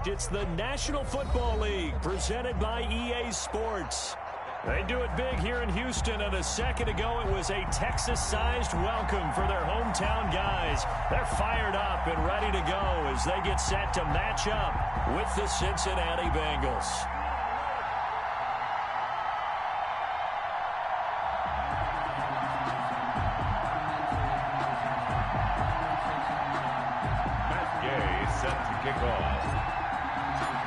It's the National Football League presented by EA Sports. They do it big here in Houston, and a second ago it was a Texas-sized welcome for their hometown guys. They're fired up and ready to go as they get set to match up with the Cincinnati Bengals. Set to kick off.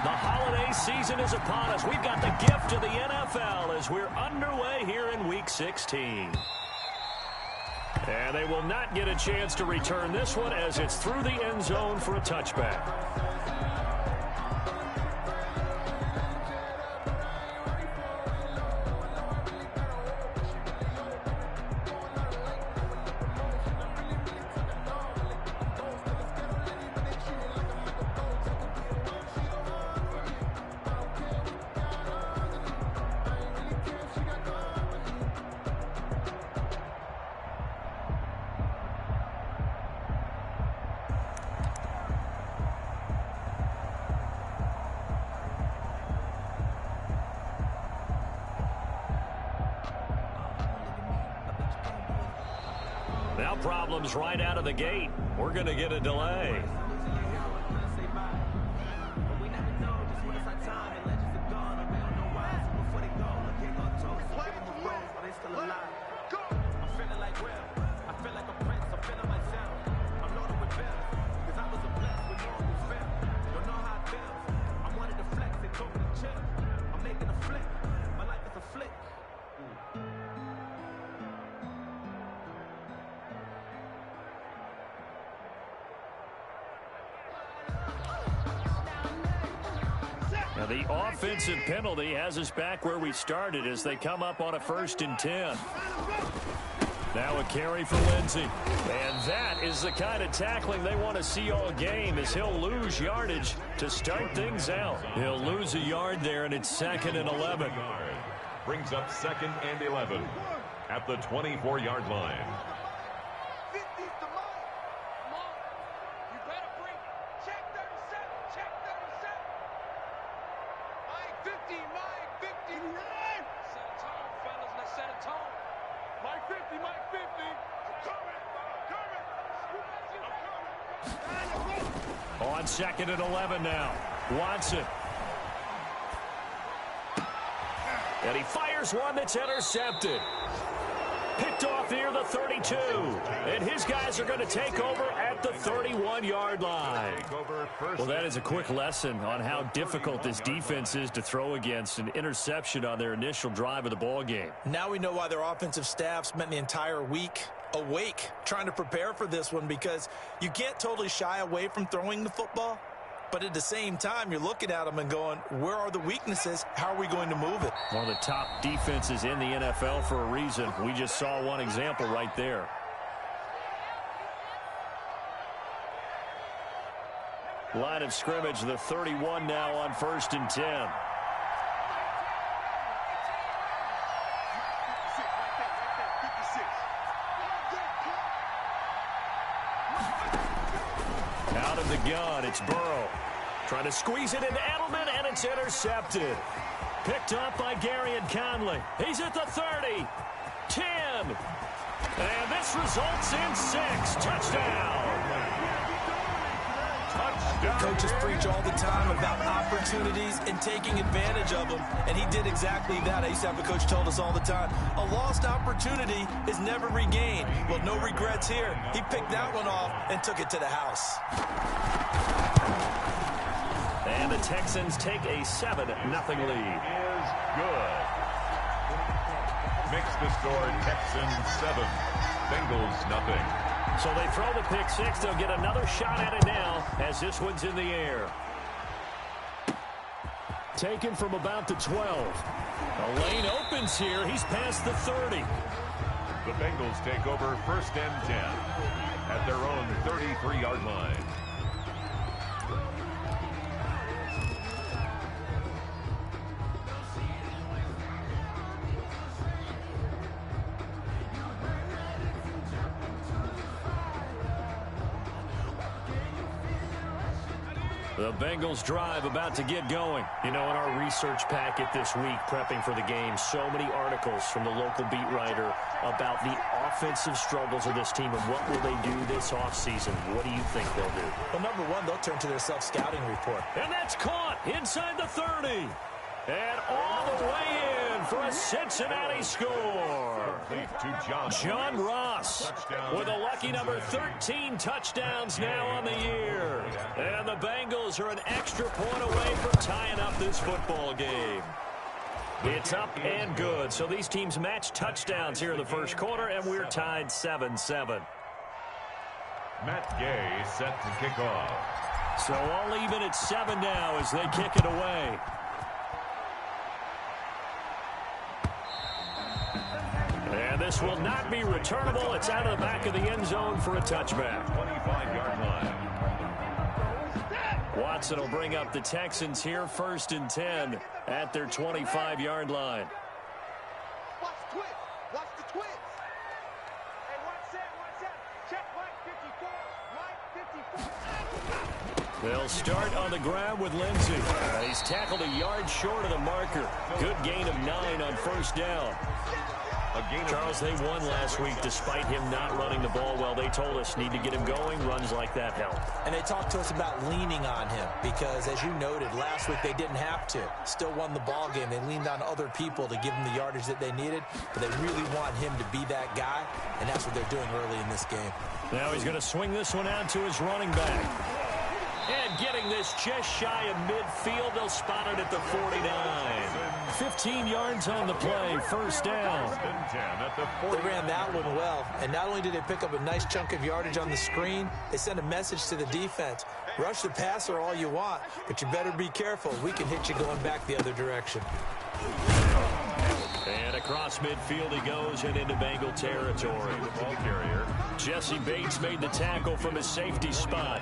The holiday season is upon us. We've got the gift of the NFL as we're underway here in Week 16. And they will not get a chance to return this one as it's through the end zone for a touchback. Now problems right out of the gate. We're going to get a delay. Now the offensive penalty has us back where we started as they come up on a 1st and 10. Now a carry for Lindsey. And that is the kind of tackling they want to see all game as he'll lose yardage to start things out. He'll lose a yard there, and it's 2nd and 11. Brings up 2nd and 11 at the 24-yard line. On 2nd and 11 now. Watson. And he fires one that's intercepted. Picked off near the 32. And his guys are going to take over at the 31-yard line. Well, that is a quick lesson on how difficult this defense is to throw against an interception on their initial drive of the ball game. Now we know why their offensive staff spent the entire week awake trying to prepare for this one, because you can't totally shy away from throwing the football. But at the same time, you're looking at them and going, where are the weaknesses? How are we going to move it? One of the top defenses in the NFL for a reason. We just saw one example right there. Line of scrimmage, the 31 now on 1st and 10. Out of the gun, it's Burrow. Trying to squeeze it into Edelman, and it's intercepted. Picked up by Gary and Conley. He's at the 30. 10. And this results in 6. Touchdown. Coaches preach all the time about opportunities and taking advantage of them, and he did exactly that. I used to have a coach told us all the time, a lost opportunity is never regained. Well, no regrets here. He picked that one off and took it to the house. And the Texans take a 7-0 lead. Is good. Makes the score Texans 7, Bengals nothing. So they throw the pick six. They'll get another shot at it now as this one's in the air. Taken from about the 12. The lane opens here. He's past the 30. The Bengals take over 1st and 10 at their own 33-yard line. The Bengals drive about to get going. You know, in our research packet this week, prepping for the game, so many articles from the local beat writer about the offensive struggles of this team and what will they do this offseason. What do you think they'll do? Well, number one, they'll turn to their self-scouting report. And that's caught inside the 30. And all the way in for a Cincinnati score. John Ross with a lucky number 13 touchdowns now on the year. And the Bengals are an extra point away from tying up this football game. It's up and good. So these teams match touchdowns here in the first quarter, and we're tied 7-7. Matt Gay set to kick off. So all even at 7 now as they kick it away. And this will not be returnable. It's out of the back of the end zone for a touchback. 25-yard line. Watson will bring up the Texans here 1st and 10 at their 25-yard line. Watch the twist. Watch the twist. Hey, watch that. Check Mike 54. Mike 54. They'll start on the ground with Lindsey. He's tackled a yard short of the marker. Good gain of 9 on 1st down. Charles, they won last week despite him not running the ball well. They told us need to get him going. Runs like that help. And they talked to us about leaning on him because, as you noted, last week they didn't have to. Still won the ball game. They leaned on other people to give them the yardage that they needed, but they really want him to be that guy, and that's what they're doing early in this game. Now he's going to swing this one out to his running back. And getting this just shy of midfield. They'll spot it at the 49. 15 yards on the play. 1st down. They ran that one well. And not only did they pick up a nice chunk of yardage on the screen, they sent a message to the defense. Rush the passer all you want, but you better be careful. We can hit you going back the other direction. And across midfield he goes and into Bengal territory. Ball carrier. Jesse Bates made the tackle from his safety spot.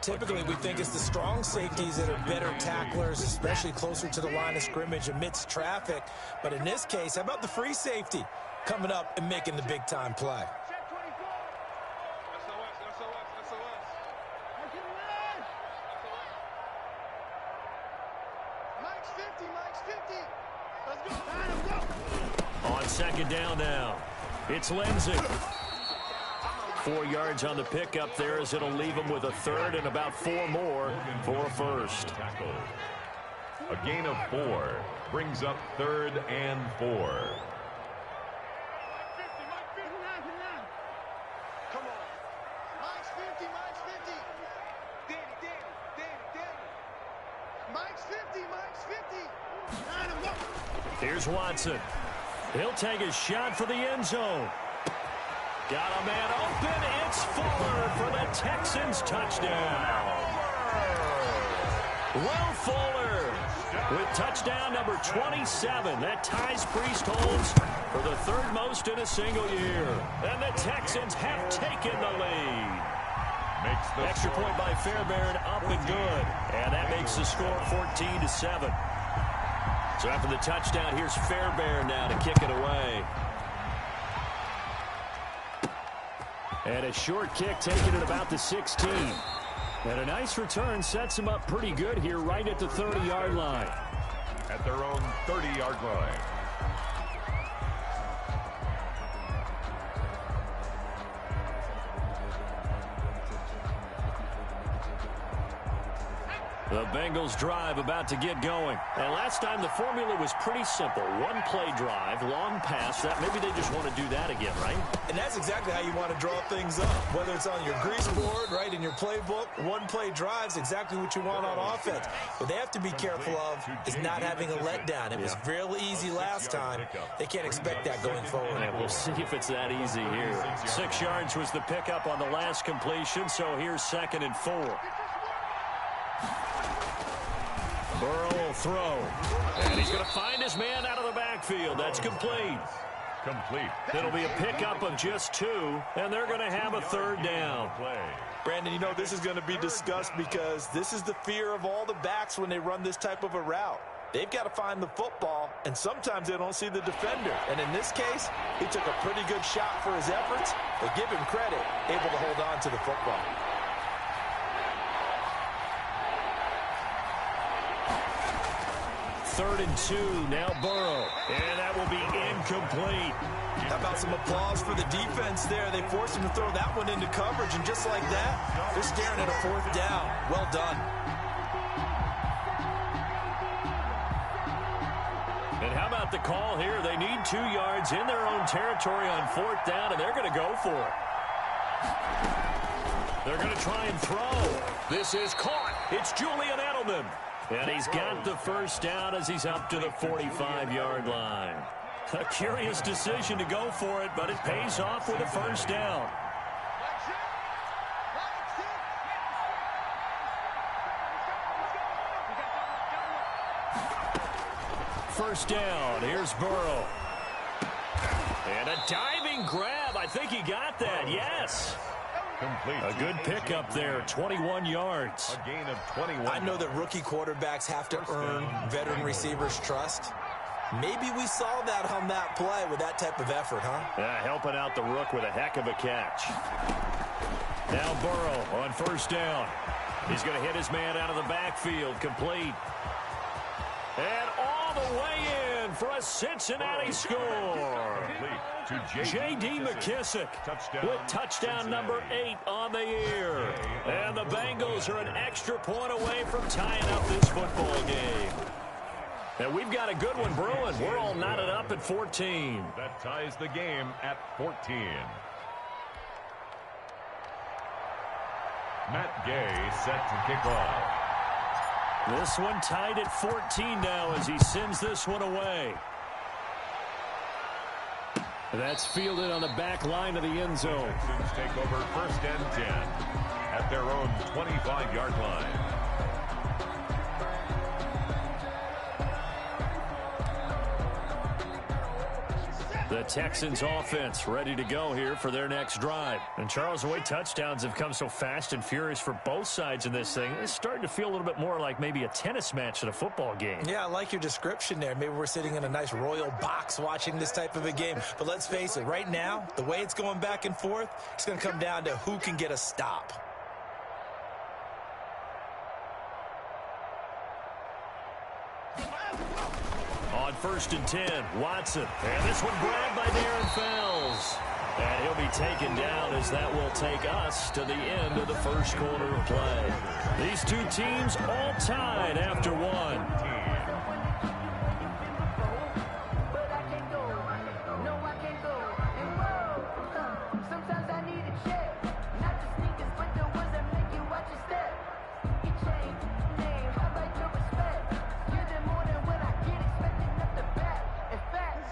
Typically, we think it's the strong safeties that are better tacklers, especially closer to the line of scrimmage amidst traffic. But in this case, how about the free safety coming up and making the big-time play? Check 24. SOS. Mike's 50. Let's go. On 2nd down now, it's Lindsey. 4 yards on the pickup there as it'll leave him with a 3rd and about 4 more for a 1st. A gain of 4 brings up 3rd and 4. Mike 50. Come on. Mike's 50. Danny. Mike's 50. Here's Watson. He'll take a shot for the end zone. Got a man open. It's Fuller for the Texans touchdown. Will Fuller with touchdown number 27. That ties Priest-Holmes for the 3rd most in a single year. And the Texans have taken the lead. Extra point by Fairbairn, up and good. And that makes the score 14-7. So after the touchdown, here's Fairbairn now to kick it away. And a short kick taken at about the 16. And a nice return sets him up pretty good here right at the 30-yard line. At their own 30-yard line. The Bengals drive about to get going. And last time the formula was pretty simple. One play drive, long pass. That maybe they just want to do that again, right? And that's exactly how you want to draw things up. Whether it's on your grease board, right, in your playbook, one play drive's exactly what you want on offense. What they have to be careful of is not having a letdown. It was real easy last time. They can't expect that going forward. And we'll see if it's that easy here. 6 yards was the pickup on the last completion, so here's 2nd and 4. Burrow will throw. And he's going to find his man out of the backfield. That's complete. It'll be a pickup of just 2, and they're going to have a 3rd down. Brandon, you know, this is going to be discussed because this is the fear of all the backs when they run this type of a route. They've got to find the football, and sometimes they don't see the defender. And in this case, he took a pretty good shot for his efforts, but give him credit, able to hold on to the football. 3rd and 2. Now Burrow. And that will be incomplete. How about some applause for the defense there? They forced him to throw that one into coverage, and just like that, they're staring at a 4th down. Well done. And how about the call here? They need 2 yards in their own territory on 4th down, and they're going to go for it. They're going to try and throw. This is caught. It's Julian Edelman. And he's got the 1st down as he's up to the 45-yard line. A curious decision to go for it, but it pays off with a 1st down. First down. Here's Burrow. And a diving grab. I think he got that. Yes. Complete. A good pickup there. 21 yards. A gain of 21. I know that rookie quarterbacks have to earn veteran receivers' trust. Maybe we saw that on that play with that type of effort, huh? Yeah, helping out the rook with a heck of a catch. Now Burrow on 1st down. He's going to hit his man out of the backfield. Complete. And all the way in for a Cincinnati score. J.D. McKissick with touchdown number 8 on the year. And the Bengals are an extra point away from tying up this football game. And we've got a good one brewing. We're all knotted up at 14. That ties the game at 14. Matt Gay set to kick off. This one tied at 14 now as he sends this one away. That's fielded on the back line of the end zone. Texans take over 1st and 10 at their own 25-yard line. The Texans offense ready to go here for their next drive. And Charles, the way touchdowns have come so fast and furious for both sides in this thing, it's starting to feel a little bit more like maybe a tennis match at a football game. Yeah, I like your description there. Maybe we're sitting in a nice royal box watching this type of a game. But let's face it, right now, the way it's going back and forth, it's going to come down to who can get a stop. On 1st and 10, Watson. And this one grabbed by Darren Fells. And he'll be taken down as that will take us to the end of the 1st quarter of play. These 2 teams all tied after 1.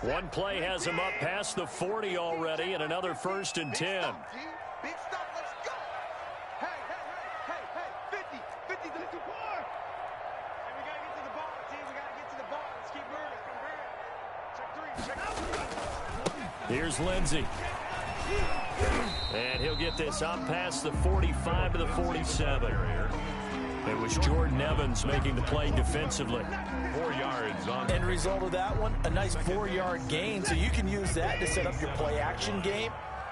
One play has him up past the 40 already, and another 1st and 10. Big stuff, let's go. Hey, 50 to the bar. Hey, we got to get to the ball, team. We got to get to the ball. Let's keep moving. Check 3. Here's Lindsey. And he'll get this up past the 45 to the 47. It was Jordan Evans making the play defensively. 4 yards on. End result of that one, a nice 4-yard gain. So you can use that to set up your play-action game,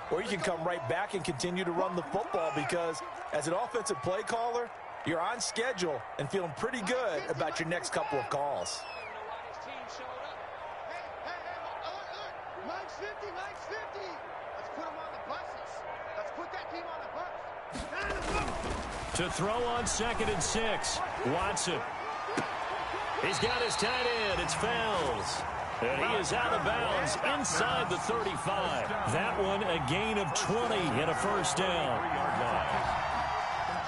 or you can come right back and continue to run the football because as an offensive play caller, you're on schedule and feeling pretty good about your next couple of calls. Hey, Mike's 50. Let's put him on the buses. Let's put that team on the bus. To throw on 2nd and 6, Watson. He's got his tight end. It's Fells. And he is out of bounds inside the 35. That one a gain of 20 and a 1st down.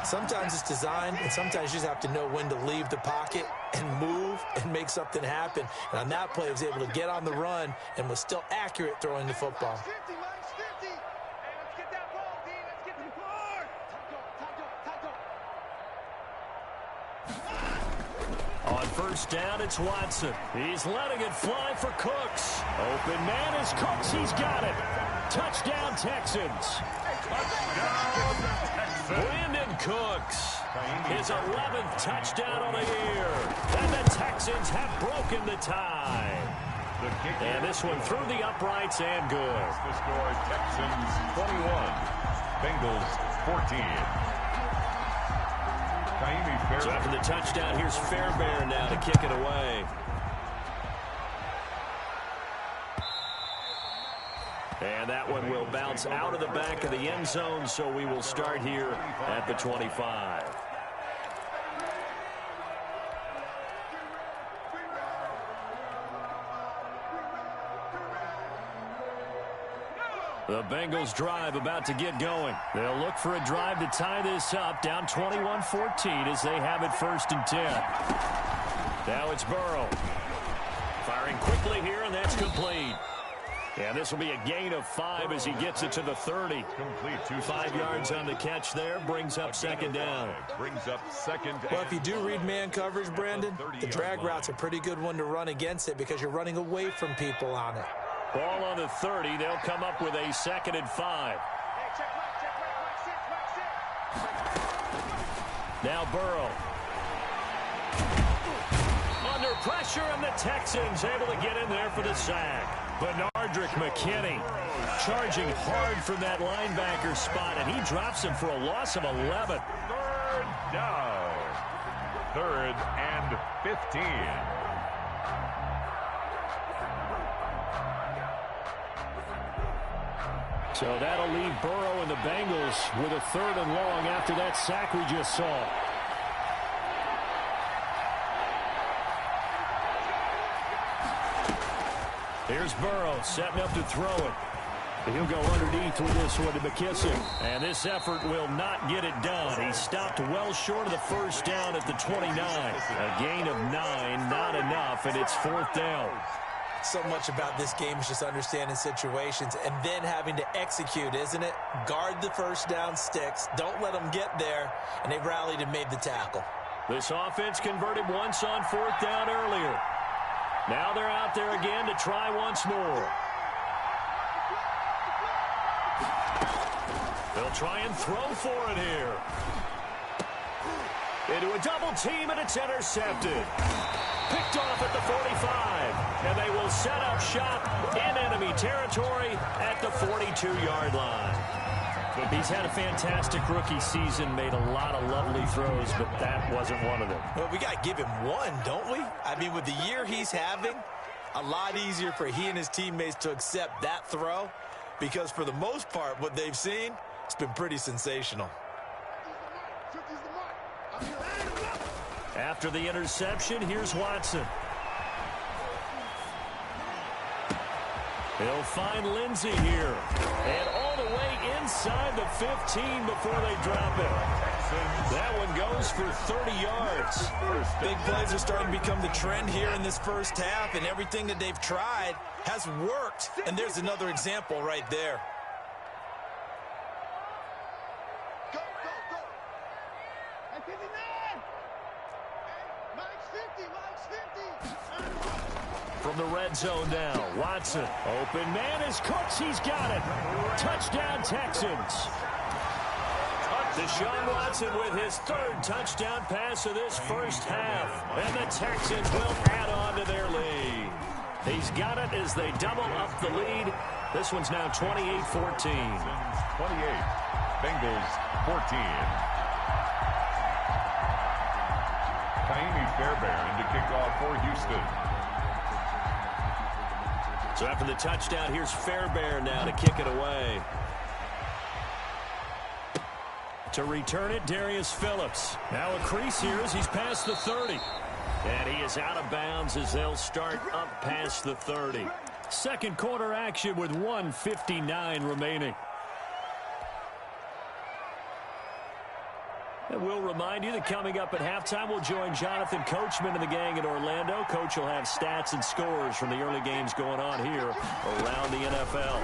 Sometimes it's designed, and sometimes you just have to know when to leave the pocket and move and make something happen. And on that play, he was able to get on the run and was still accurate throwing the football. Mike's 50. Hey, let's get that ball, D. Let's get to the bar. On 1st down, it's Watson. He's letting it fly for Cooks. Open man is Cooks. He's got it. Touchdown, Texans. Brandon Cooks. His 11th touchdown on the year. And the Texans have broken the tie. And this one through the uprights and good. The score, Texans 21, Bengals 14. So after the touchdown, here's Fairbairn now to kick it away. And that one will bounce out of the back of the end zone, so we will start here at the 25. The Bengals drive about to get going. They'll look for a drive to tie this up, down 21-14 as they have it 1st and 10. Now it's Burrow. Firing quickly here, and that's complete. And this will be a gain of 5 as he gets it to the 30. Complete. 5 yards on the catch there, brings up 2nd down. Brings up 2nd. Well, if you do read man coverage, Brandon, the drag route's a pretty good one to run against it because you're running away from people on it. Ball on the 30. They'll come up with a 2nd and 5. Now Burrow. Under pressure, and the Texans able to get in there for the sack. Benardrick McKinney charging hard from that linebacker spot, and he drops him for a loss of 11. 3rd down. 3rd and 15. So that'll leave Burrow and the Bengals with a 3rd and long after that sack we just saw. Here's Burrow setting up to throw it. He'll go underneath with this one to McKissick. And this effort will not get it done. He stopped well short of the 1st down at the 29. A gain of 9, not enough, and it's 4th down. So much about this game is just understanding situations and then having to execute, isn't it? Guard the 1st down sticks. Don't let them get there. And they rallied and made the tackle. This offense converted once on 4th down earlier. Now they're out there again to try once more. They'll try and throw for it here. Into a double team, and it's intercepted. Picked off at the 45, and they will set up shop in enemy territory at the 42-yard line. He's had a fantastic rookie season, made a lot of lovely throws, but that wasn't one of them. Well, we got to give him one, don't we? I mean, with the year he's having, a lot easier for he and his teammates to accept that throw because for the most part, what they've seen, it's been pretty sensational. After the interception, here's Watson. He'll find Lindsey here. And all the way inside the 15 before they drop it. That one goes for 30 yards. Big plays are starting to become the trend here in this 1st half, and everything that they've tried has worked. And there's another example right there. From the red zone now, Watson. Open man is Cooks. He's got it. Touchdown, Texans. Deshaun Watson with his 3rd touchdown pass of this 1st half. And the Texans will add on to their lead. He's got it as they double up the lead. This one's now 28-14. 28. Bengals 14. Kaimi Fairbairn to kick off for Houston. So after the touchdown, here's Fairbairn now to kick it away. To return it, Darius Phillips. Now a crease here as he's past the 30. And he is out of bounds as they'll start up past the 30. 2nd quarter action with 1:59 remaining. And we'll remind you that coming up at halftime, we'll join Jonathan Coachman and the gang in Orlando. Coach will have stats and scores from the early games going on here around the NFL.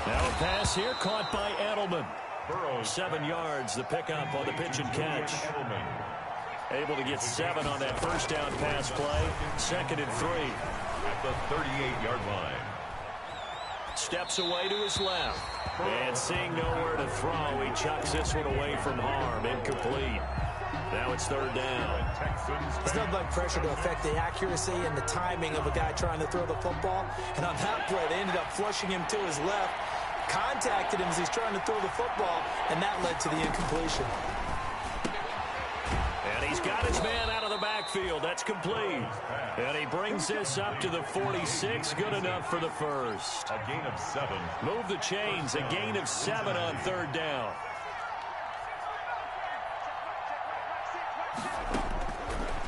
Now a pass here caught by Edelman. 7 yards, the pickup on the pitch and catch. Able to get 7 on that 1st down pass play. 2nd and 3. At the 38-yard line. Steps away to his left. And seeing nowhere to throw, he chucks this one away from harm. Incomplete. Now it's 3rd down. It's not like pressure to affect the accuracy and the timing of a guy trying to throw the football. And on that play, they ended up flushing him to his left. Contacted him as he's trying to throw the football, and that led to the incompletion. And he's got his man out of the backfield. backfield. That's complete. And he brings this up to the 46. Good enough for the first. A gain of 7. Move the chains. A gain of 7 on third down.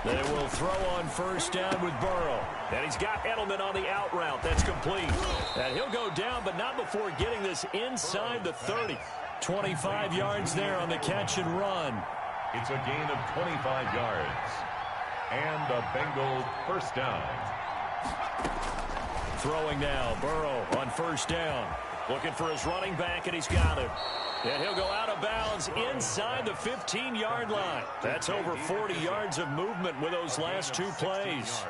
They will throw on first down with Burrow. And he's got Edelman on the out route. That's complete. And he'll go down, but not before getting this inside the 30. 25 yards there on the catch and run. It's a gain of 25 yards. And a Bengal first down. Throwing now, Burrow on first down. Looking for his running back, and he's got him. And he'll go out of bounds inside the 15-yard line. That's over 40 yards of movement with those last two plays.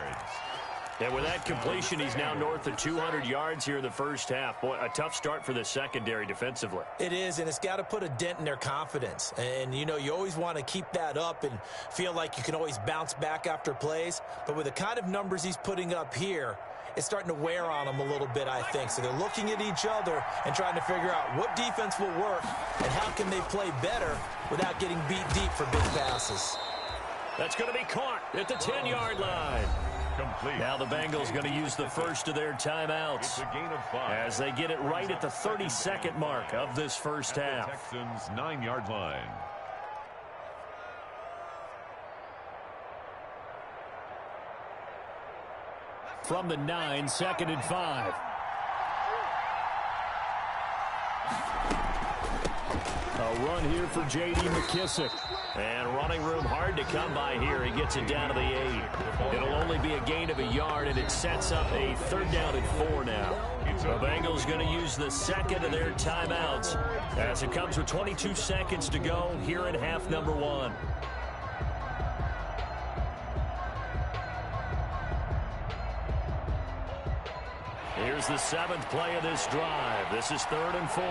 And with that completion, he's now north of 200 yards here in the first half. Boy, a tough start for the secondary defensively. It is, and it's got to put a dent in their confidence. And, you know, you always want to keep that up and feel like you can always bounce back after plays. But with the kind of numbers he's putting up here, it's starting to wear on them a little bit, I think. So they're looking at each other and trying to figure out what defense will work and how can they play better without getting beat deep for big passes. That's going to be caught at the 10-yard line. Complete. Now the Bengals going to use the first of their timeouts. It's a gain of 5. As they get it right at the 32nd mark of this first half. Texans 9-yard line. From the 9, 2nd and 5. A run here for J.D. McKissick. And running room hard to come by here. He gets it down to the 8. It'll only be a gain of a yard, and it sets up a third down and 4 now. The Bengals going to use the second of their timeouts as it comes with 22 seconds to go here in half number 1. Here's the 7th play of this drive. This is 3rd and 4.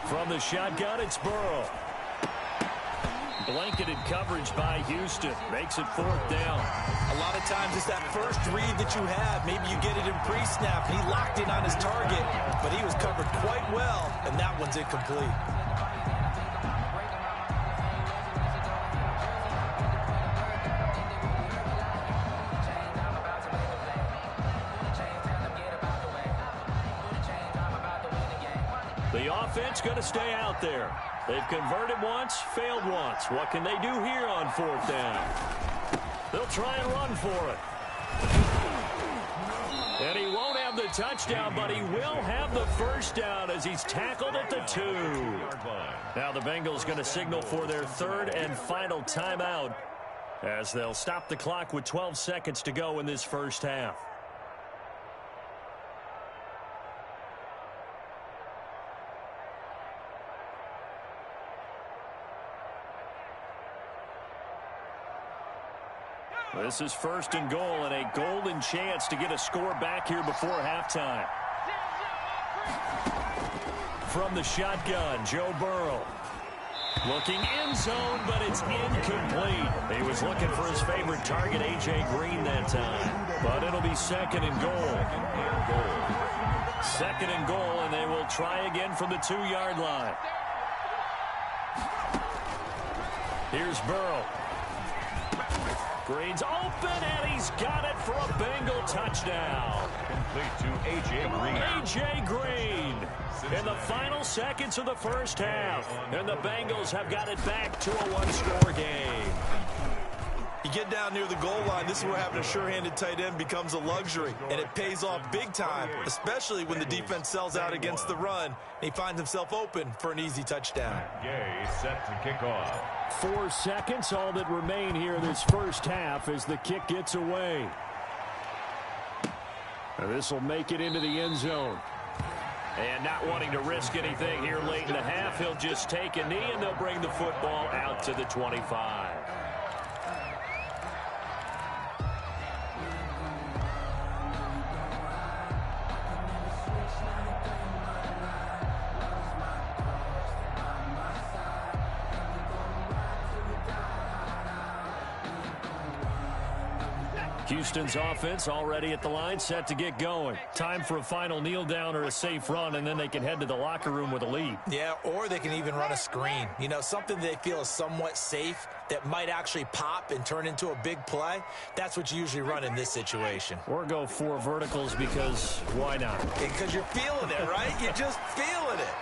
From the shotgun, it's Burrow. Blanketed coverage by Houston. Makes it 4th down. A lot of times it's that first read that you have. Maybe you get it in pre-snap, and he locked in on his target, but he was covered quite well, and that one's incomplete. The offense going to stay out there. They've converted once, failed once. What can they do here on 4th down? They'll try and run for it. And he won't have the touchdown, but he will have the first down as he's tackled at the 2. Now the Bengals going to signal for their 3rd and final timeout as they'll stop the clock with 12 seconds to go in this first half. This is 1st and goal, and a golden chance to get a score back here before halftime. From the shotgun, Joe Burrow. Looking end zone, but it's incomplete. He was looking for his favorite target, A.J. Green, that time. But it'll be 2nd and goal. 2nd and goal, and they will try again from the 2-yard line. Here's Burrow. Green's open, and he's got it for a Bengal touchdown. Complete to A.J. Green. A.J. Green in the final seconds of the first half. And the Bengals have got it back to a one-score game. You get down near the goal line, this is where having a sure-handed tight end becomes a luxury, and it pays off big time, especially when the defense sells out against the run, and he finds himself open for an easy touchdown. Gay set to kick off. 4 seconds, all that remain here in this first half as the kick gets away. And this will make it into the end zone. And not wanting to risk anything here late in the half, he'll just take a knee, and they'll bring the football out to the 25. Houston's offense already at the line, set to get going. Time for a final kneel down or a safe run, and then they can head to the locker room with a lead. Yeah, or they can even run a screen. You know, something they feel is somewhat safe that might actually pop and turn into a big play. That's what you usually run in this situation. Or go 4 verticals because why not? Because you're feeling it, right? You're just feeling it.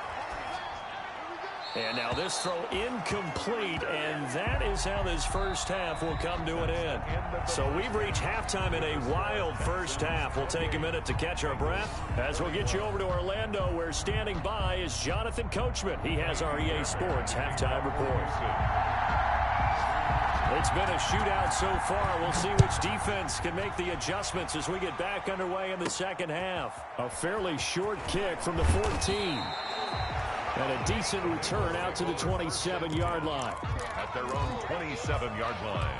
And now this throw incomplete, and that is how this first half will come to an end. So we've reached halftime in a wild first half. We'll take a minute to catch our breath as we'll get you over to Orlando, where standing by is Jonathan Coachman. He has our EA Sports halftime report. It's been a shootout so far. We'll see which defense can make the adjustments as we get back underway in the second half. A fairly short kick from the 14. And a decent return out to the 27-yard line. At their own 27-yard line.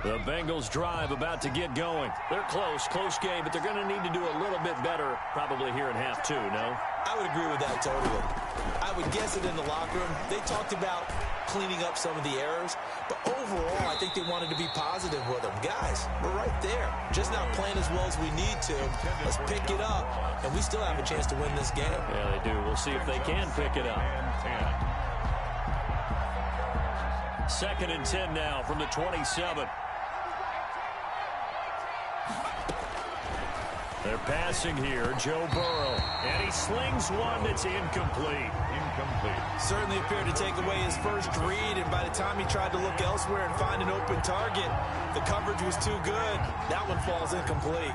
The Bengals drive about to get going. They're close game, but they're going to need to do a little bit better probably here in half 2, no? I would agree with that totally. I would guess it in the locker room. They talked about cleaning up some of the errors, but overall, I think they wanted to be positive with them. Guys, we're right there. Just not playing as well as we need to. Let's pick it up, and we still have a chance to win this game. Yeah, they do. We'll see if they can pick it up. 2nd and 10 now from the 27. They're passing here, Joe Burrow. And he slings one that's incomplete. Certainly appeared to take away his first read, and by the time he tried to look elsewhere and find an open target, the coverage was too good. That one falls incomplete.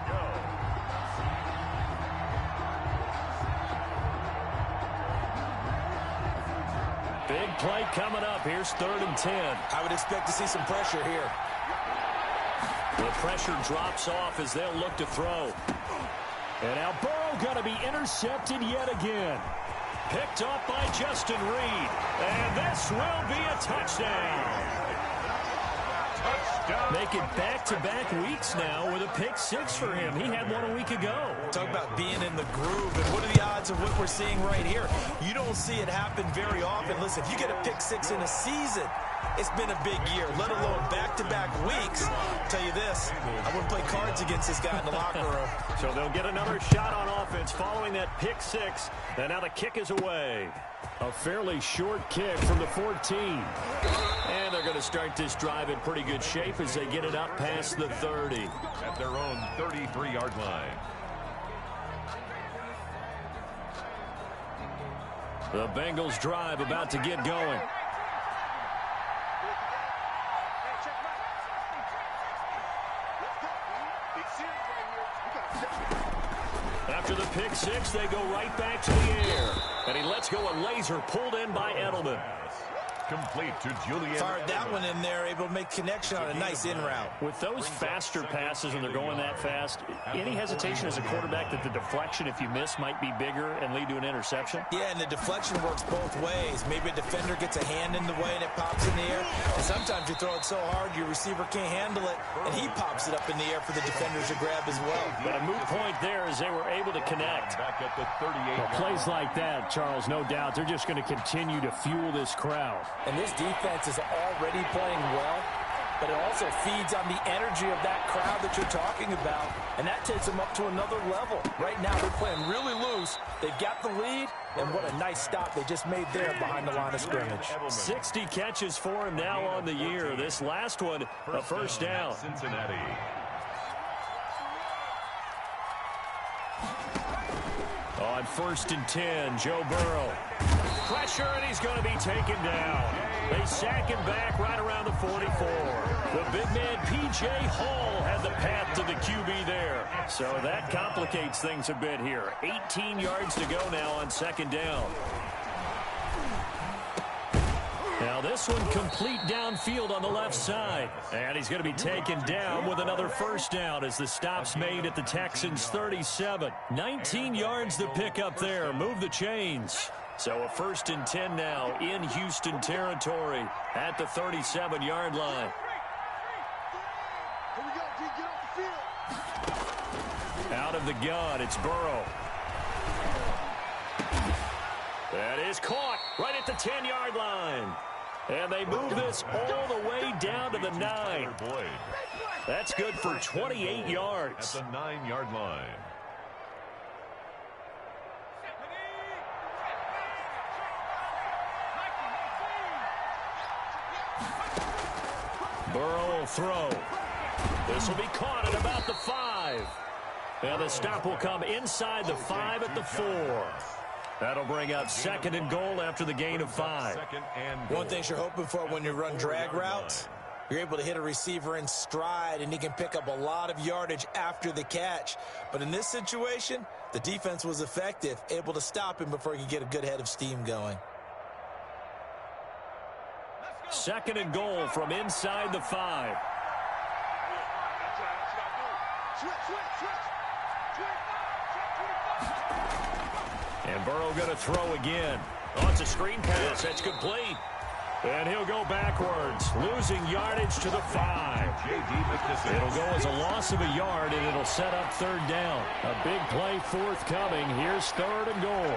Big play coming up. Here's 3rd and 10. I would expect to see some pressure here. The pressure drops off as they'll look to throw. And now Burrow going to be intercepted yet again. Picked up by Justin Reed. And this will be a touchdown. Make it back-to-back weeks now with a pick-6 for him. He had one a week ago. Talk about being in the groove, and what are the odds of what we're seeing right here? You don't see it happen very often. Listen, if you get a pick-6 in a season, it's been a big year, let alone back-to-back weeks. I'll tell you this, I wouldn't play cards against this guy in the locker room. So they'll get another shot on offense following that pick-6, and now the kick is away. A fairly short kick from the 14. And they're going to start this drive in pretty good shape as they get it up past the 30. At their own 33-yard line. The Bengals drive about to get going. After the pick-6, they go right back to the air. And he lets go a laser pulled in by Edelman. Complete to Julian. Fired that one in there, able to make connection on a nice in route. With those faster passes when they're going that fast, any hesitation as a quarterback that the deflection, if you miss, might be bigger and lead to an interception? Yeah, and the deflection works both ways. Maybe a defender gets a hand in the way and it pops in the air. And sometimes you throw it so hard your receiver can't handle it, and he pops it up in the air for the defenders to grab as well. But a moot point there as they were able to connect. Back at the 38. Well, plays like that, Charles, no doubt, they're just going to continue to fuel this crowd. And this defense is already playing well, but it also feeds on the energy of that crowd that you're talking about, and that takes them up to another level. Right now, they're playing really loose. They've got the lead, and what a nice stop they just made there behind the line of scrimmage. 60 catches for him now on the year. This last one, a first down. Cincinnati. On 1st and 10, Joe Burrow. Pressure, and he's going to be taken down. They sack him back right around the 44. The big man, P.J. Hall, had the path to the QB there. So that complicates things a bit here. 18 yards to go now on 2nd down. Now this one complete downfield on the left side. And he's going to be taken down with another first down as the stop's made at the Texans' 37. 19 yards to pick up there. Move the chains. So a 1st and 10 now in Houston territory at the 37-yard line. after you get off the field. Out of the gun, it's Burrow. That is caught right at the 10-yard line. And they move this all the way down to the 9. That's good for 28 yards. At the 9-yard line. Burrow will throw. This will be caught at about the 5. And the stop will come inside the 5 at the 4. That'll bring up 2nd and goal after the gain of 5. One thing you're hoping for when you run drag routes, you're able to hit a receiver in stride, and he can pick up a lot of yardage after the catch. But in this situation, the defense was effective, able to stop him before he could get a good head of steam going. 2nd and goal from inside the 5. And Burrow going to throw again. Oh, it's a screen pass. That's complete. And he'll go backwards, losing yardage to the 5. It'll go as a loss of a yard, and it'll set up 3rd down. A big play forthcoming. Here's 3rd and goal.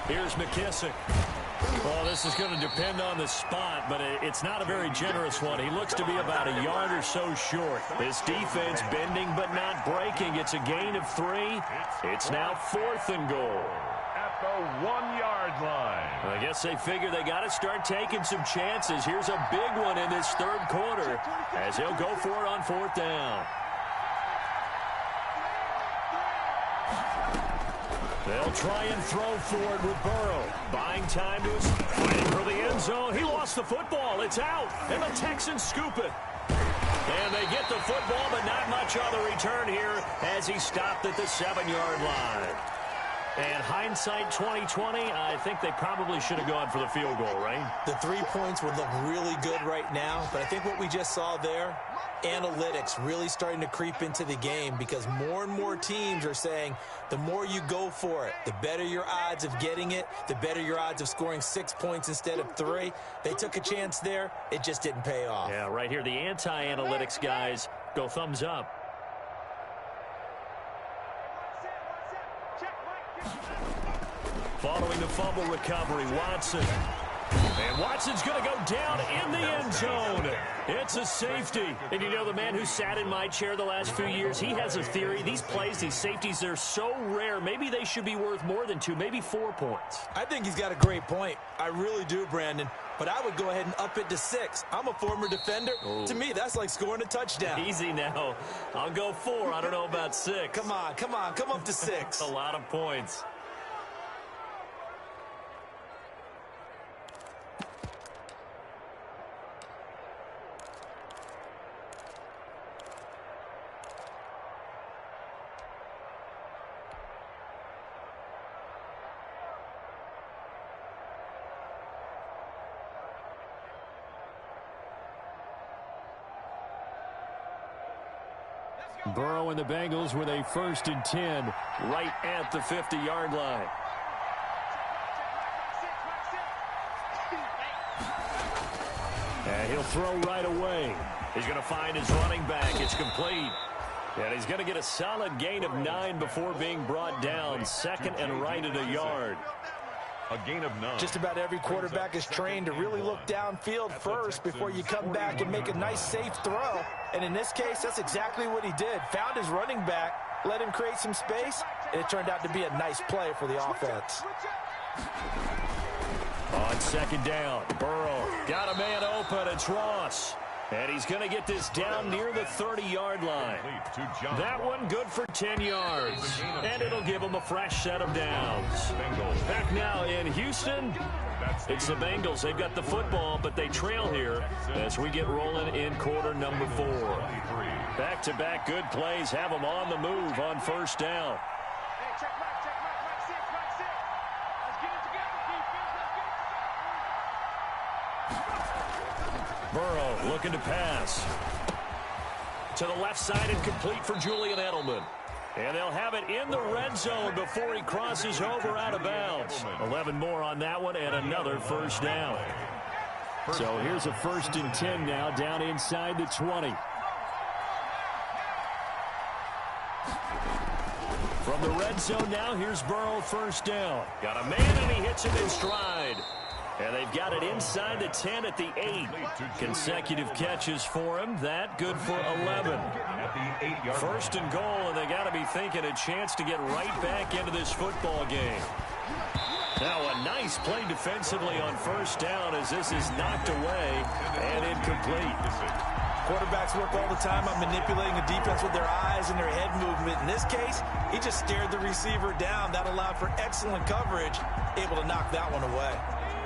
Here's McKissick. Well, this is going to depend on the spot, but it's not a very generous one. He looks to be about a yard or so short. This defense bending but not breaking. It's a gain of 3. It's now 4th and goal. At the 1-yard line. I guess they figure they got to start taking some chances. Here's a big one in this 3rd quarter as he'll go for it on 4th down. They'll try and throw for it with Burrow. Buying time to his fighting for the end zone. He lost the football. It's out. And the Texans scoop it. And they get the football, but not much on the return here as he stopped at the 7-yard line. And hindsight 2020, I think they probably should have gone for the field goal, right? The 3 points would look really good right now, but I think what we just saw there, analytics really starting to creep into the game because more and more teams are saying the more you go for it, the better your odds of getting it, the better your odds of scoring 6 points instead of 3. They took a chance there. It just didn't pay off. Yeah, right here, the anti-analytics guys go thumbs up. Following the fumble recovery, Watson. And Watson's going to go down in the end zone. It's a safety. And you know, the man who sat in my chair the last few years, he has a theory. These plays, these safeties, they're so rare. Maybe they should be worth more than 2, maybe 4 points. I think he's got a great point. I really do, Brandon. But I would go ahead and up it to 6. I'm a former defender. Ooh. To me, that's like scoring a touchdown. Easy now. I'll go 4. I don't know about 6. Come on. Come up to 6. A lot of points. Burrow and the Bengals with a 1st and 10 right at the 50-yard line. And he'll throw right away. He's going to find his running back. It's complete. And he's going to get a solid gain of 9 before being brought down. 2nd and right at a yard. A gain of 9. Just about every quarterback is trained to really look downfield first before you come back and make a nice safe throw. And in this case, that's exactly what he did. Found his running back, let him create some space, and it turned out to be a nice play for the offense. On 2nd down, Burrow got a man open. It's Ross. And he's going to get this down near the 30-yard line. That one good for 10 yards. And it'll give him a fresh set of downs. Back now in Houston, it's the Bengals. They've got the football, but they trail here as we get rolling in quarter number 4. Back-to-back good plays have them on the move on 1st down. Burrow looking to pass. To the left side and complete for Julian Edelman. And they'll have it in the red zone before he crosses over out of bounds. 11 more on that one and another 1st down. So here's a 1st and 10 now down inside the 20. From the red zone now, here's Burrow, first down. Got a man, and he hits him in stride. And they've got it inside the 10 at the 8. Consecutive catches for him. That good for 11. First and goal, and they got to be thinking a chance to get right back into this football game. Now a nice play defensively on first down as this is knocked away and incomplete. Quarterbacks work all the time on manipulating a defense with their eyes and their head movement. In this case, he just stared the receiver down. That allowed for excellent coverage, able to knock that one away.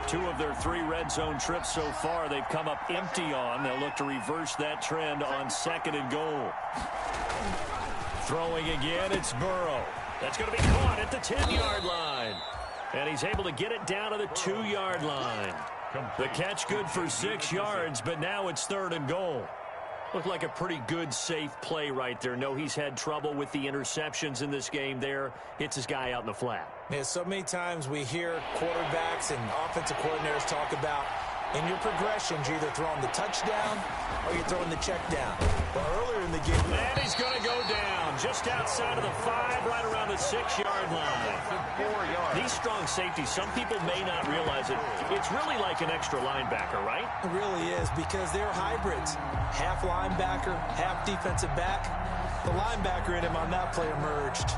2 of their 3 red zone trips so far they've come up empty on. They'll look to reverse that trend on second and goal. Throwing again, it's Burrow. That's going to be caught at the 10-yard line. And he's able to get it down to the 2-yard line. The catch good for 6 yards, but now it's third and goal. Looked like a pretty good, safe play right there. No, he's had trouble with the interceptions in this game there. Hits his guy out in the flat. Yeah, so many times we hear quarterbacks and offensive coordinators talk about in your progressions, you're either throwing the touchdown or you're throwing the check down. But earlier in the game... And he's going to go down just outside of the 5, right around the 6-yard line. These strong safeties, some people may not realize it. It's really like an extra linebacker, right? It really is, because they're hybrids. Half linebacker, half defensive back. The linebacker in him on that play emerged.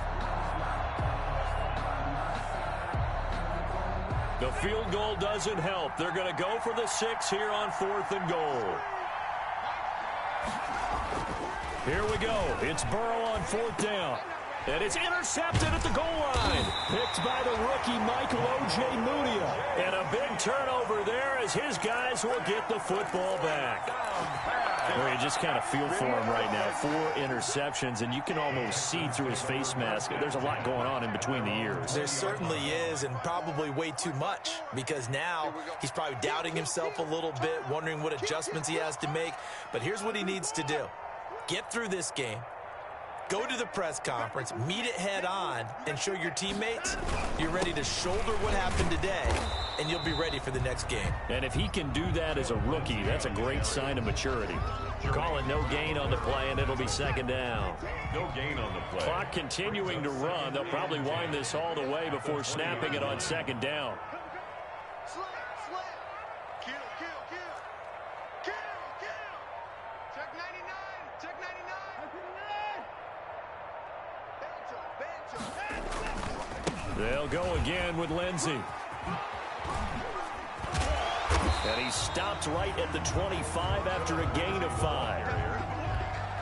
The field goal doesn't help. They're going to go for the 6 here on 4th and goal. Here we go. It's Burrow on 4th down. And it's intercepted at the goal line. Picked by the rookie Michael O.J. Mudia. And a big turnover there as his guys will get the football back. Well, you just kind of feel for him right now. 4 interceptions, and you can almost see through his face mask. There's a lot going on in between the ears. There certainly is, and probably way too much, because now he's probably doubting himself a little bit, wondering what adjustments he has to make. But here's what he needs to do. Get through this game. Go to the press conference, meet it head on, and show your teammates you're ready to shoulder what happened today, and you'll be ready for the next game. And if he can do that as a rookie, that's a great sign of maturity. Call it no gain on the play, and it'll be second down. No gain on the play. Clock continuing to run. They'll probably wind this all the way before snapping it on second down. Slam, slam. Kill, kill, kill. Kill, kill. Check 99. Check 99. They'll go again with Lindsey. And he stopped right at the 25 after a gain of 5.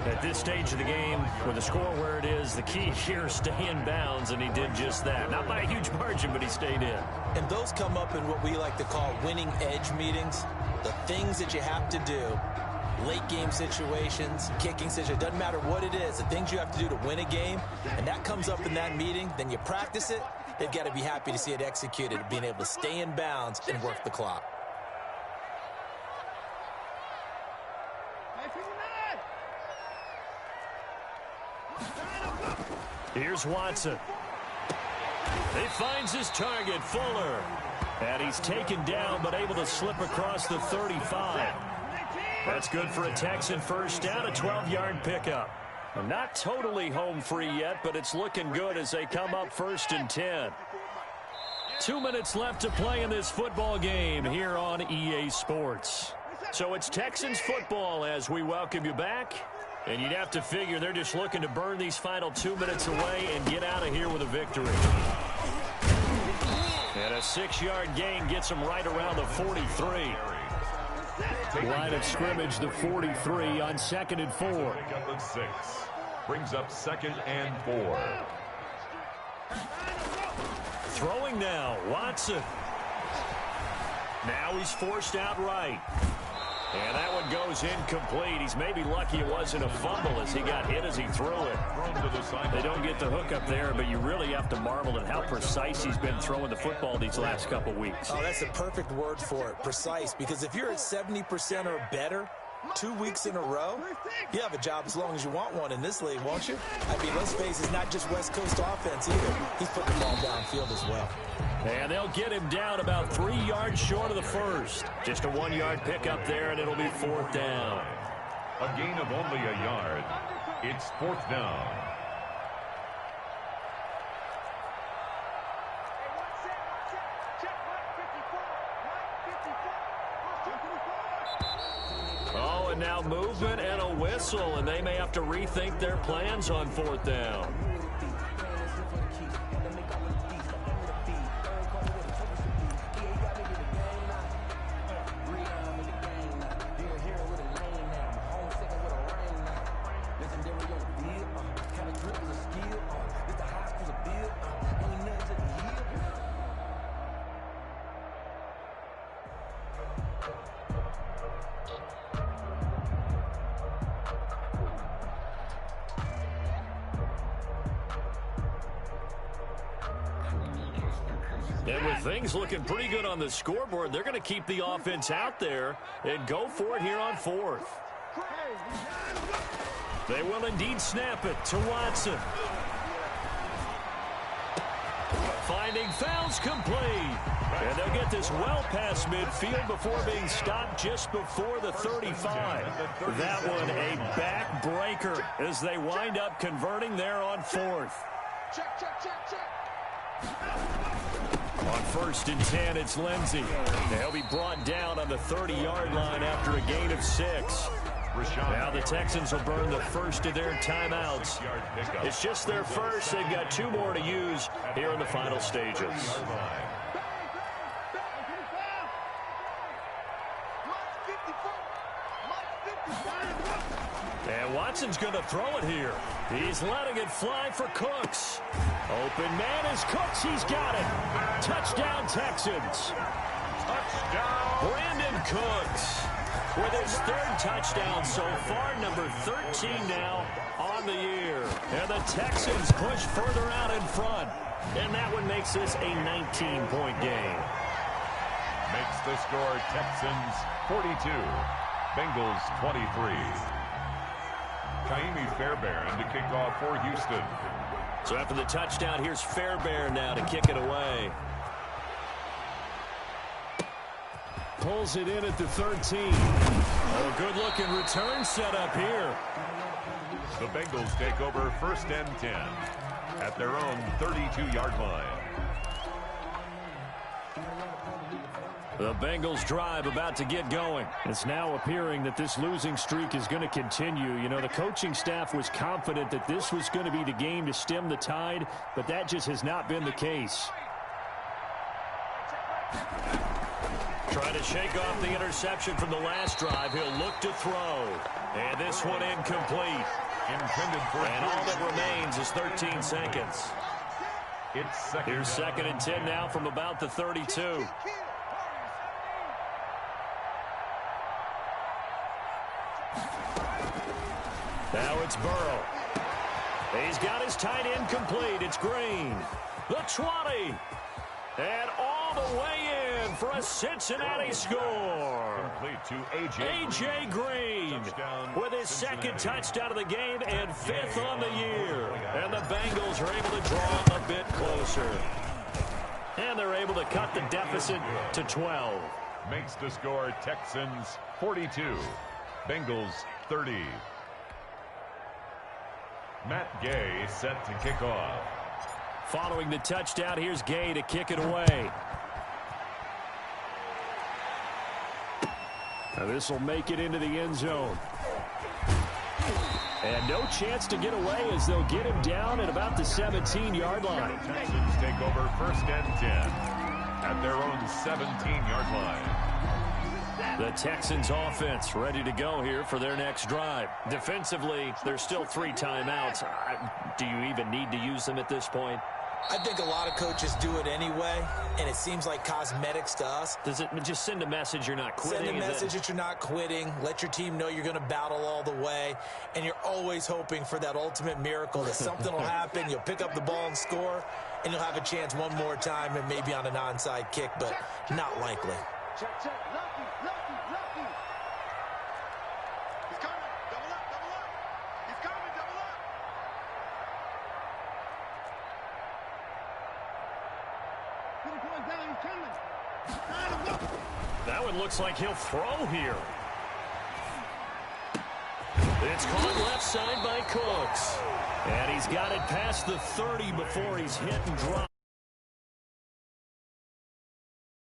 At this stage of the game, with the score where it is, the key here is stay in bounds, and he did just that. Not by a huge margin, but he stayed in. And those come up in what we like to call winning edge meetings. The things that you have to do. Late game situations, kicking situations, doesn't matter what it is, the things you have to do to win a game, and that comes up in that meeting, then you practice it, they've got to be happy to see it executed, being able to stay in bounds and work the clock. Here's Watson. He finds his target, Fuller. And he's taken down, but able to slip across the 35. That's good for a Texan first down, a 12-yard pickup. Not totally home free yet, but it's looking good as they come up 1st and 10. 2 minutes left to play in this football game here on EA Sports. So it's Texans football as we welcome you back. And you'd have to figure they're just looking to burn these final 2 minutes away and get out of here with a victory. And a 6-yard gain gets them right around the 43. Line of scrimmage, the 43 on 2nd and 4. Brings up 2nd and 4. Throwing now, Watson. Now he's forced out right. And that one goes incomplete. He's maybe lucky it wasn't a fumble as he got hit as he threw it. They don't get the hook up there, but you really have to marvel at how precise he's been throwing the football these last couple weeks. Oh, that's the perfect word for it, precise, because if you're at 70% or better 2 weeks in a row, you have a job as long as you want one in this league, won't you? I mean, let's face it, it's not just West Coast offense either. He's putting the ball downfield as well. And they'll get him down about 3 yards short of the first. Just a 1-yard pickup there, and it'll be 4th down. A gain of only a yard. It's 4th down. Oh, and now movement and a whistle, and they may have to rethink their plans on 4th down. And with things looking pretty good on the scoreboard, they're going to keep the offense out there and go for it here on 4th. They will indeed snap it to Watson. Finding fouls complete. And they'll get this well past midfield before being stopped just before the 35. That one a backbreaker as they wind up converting there on 4th. Check, check, check, check. On 1st and 10, it's Lindsey. He'll be brought down on the 30-yard line after a gain of 6. Now the Texans will burn the first of their timeouts. It's just their first. They've got 2 more to use here in the final stages. And Watson's going to throw it here. He's letting it fly for Cooks. Open man is Cooks. He's got it. Touchdown, Texans. Touchdown. Brandon Cooks with his 3rd touchdown so far, number 13 now on the year. And the Texans push further out in front. And that one makes this a 19-point game. Makes the score Texans 42, Bengals 23. Kaimi Fairbairn to kick off for Houston. So after the touchdown, here's Fairbairn now to kick it away. Pulls it in at the 13. Oh, good-looking return set up here. The Bengals take over 1st and 10 at their own 32-yard line. The Bengals drive about to get going. It's now appearing that this losing streak is going to continue. You know, the coaching staff was confident that this was going to be the game to stem the tide, but that just has not been the case. Trying to shake off the interception from the last drive. He'll look to throw. And this one incomplete. Intended for and all that remains is 13 seconds. It's Here's 2nd and 10 now from about the 32. Now it's Burrow. He's got his tight end complete. It's Green. The 20. And all the way in for a Cincinnati score. Complete to A.J. Green with his 2nd touchdown of the game and 5th on the year. And the Bengals are able to draw a bit closer. And they're able to cut the deficit to 12. Makes the score Texans 42, Bengals 30. Matt Gay set to kick off. Following the touchdown, here's Gay to kick it away. Now this will make it into the end zone. And no chance to get away as they'll get him down at about the 17-yard line. Texans take over 1st and 10 at their own 17-yard line. The Texans offense ready to go here for their next drive. Defensively, there's still 3 timeouts. Do you even need to use them at this point? I think a lot of coaches do it anyway, and it seems like cosmetics to us. Does it just send a message you're not quitting? Send a message that you're not quitting. Let your team know you're going to battle all the way, and you're always hoping for that ultimate miracle that something will happen. You'll pick up the ball and score, and you'll have a chance one more time and maybe on an onside kick, but not likely. Check, check. Lucky, lucky, lucky. He's coming. Double up, double up. He's coming, double up. Put him going down, he's coming. That one looks like he'll throw here. It's caught left side by Cooks. And he's got it past the 30 before he's hit and dropped.